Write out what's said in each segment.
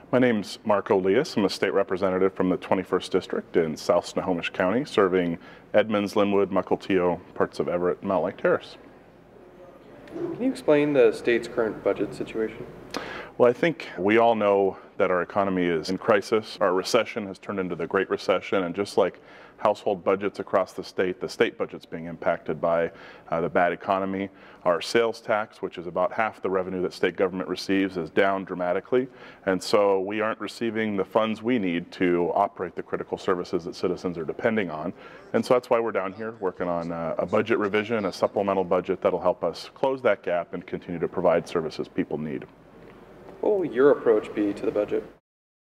My name's Liias. I'm a state representative from the 21st District in South Snohomish County, serving Edmonds, Linwood, Mukilteo, parts of Everett, and Mount Lake Terrace. Can you explain the state's current budget situation? Well, I think we all know that our economy is in crisis. Our recession has turned into the Great Recession, and just like household budgets across the state budget's being impacted by the bad economy. Our sales tax, which is about half the revenue that state government receives, is down dramatically, and so we aren't receiving the funds we need to operate the critical services that citizens are depending on. And so that's why we're down here working on a budget revision, a supplemental budget that'll help us close that gap and continue to provide services people need. What will your approach be to the budget?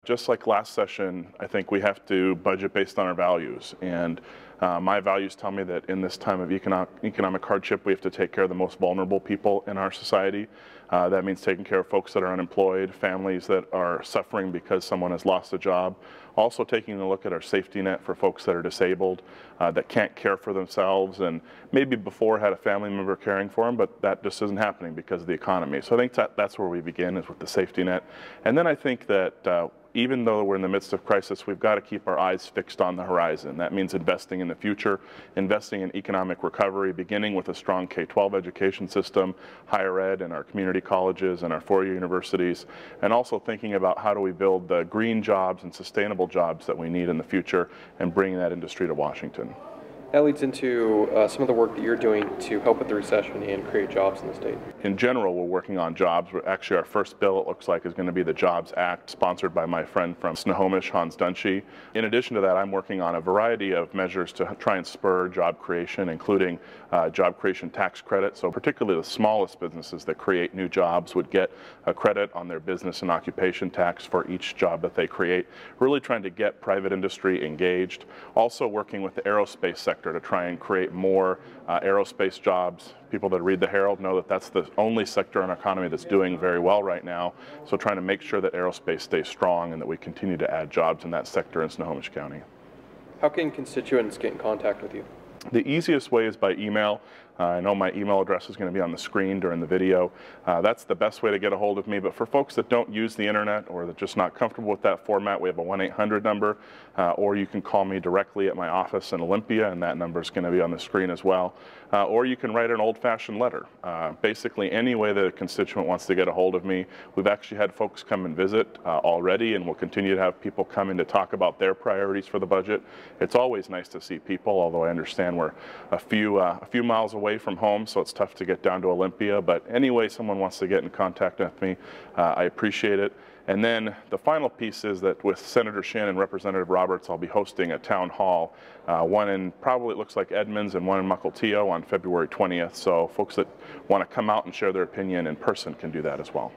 Just like last session, I think we have to budget based on our values. And my values tell me that in this time of economic hardship, we have to take care of the most vulnerable people in our society. That means taking care of folks that are unemployed, families that are suffering because someone has lost a job. Also taking a look at our safety net for folks that are disabled, that can't care for themselves and maybe before had a family member caring for them, but that just isn't happening because of the economy. So I think that's where we begin, is with the safety net. And then I think that even though we're in the midst of crisis, we've got to keep our eyes fixed on the horizon. That means investing in the future, investing in economic recovery, beginning with a strong K-12 education system, higher ed in our community colleges and our four-year universities, and also thinking about how do we build the green jobs and sustainable jobs that we need in the future and bring that industry to Washington. That leads into some of the work that you're doing to help with the recession and create jobs in the state. In general, we're working on jobs. Actually, our first bill, it looks like, is going to be the Jobs Act, sponsored by my friend from Snohomish, Hans Dunshee. In addition to that, I'm working on a variety of measures to try and spur job creation, including job creation tax credit. So particularly the smallest businesses that create new jobs would get a credit on their business and occupation tax for each job that they create. Really trying to get private industry engaged. Also working with the aerospace sector to try and create more aerospace jobs. People that read the Herald know that that's the only sector in our economy that's doing very well right now. So trying to make sure that aerospace stays strong and that we continue to add jobs in that sector in Snohomish County. How can constituents get in contact with you? The easiest way is by email. I know my email address is going to be on the screen during the video. That's the best way to get a hold of me, but for folks that don't use the internet or that are just not comfortable with that format, we have a 1-800 number, or you can call me directly at my office in Olympia, and that number is going to be on the screen as well. Or you can write an old-fashioned letter. Basically any way that a constituent wants to get a hold of me. We've actually had folks come and visit already, and we'll continue to have people come in to talk about their priorities for the budget. It's always nice to see people, although I understand we're a few miles away from home, so it's tough to get down to Olympia, but any way someone wants to get in contact with me, I appreciate it. And then the final piece is that with Senator Shin and Representative Roberts, I'll be hosting a town hall, one in probably, it looks like Edmonds, and one in Mukilteo on February 20th, so folks that want to come out and share their opinion in person can do that as well.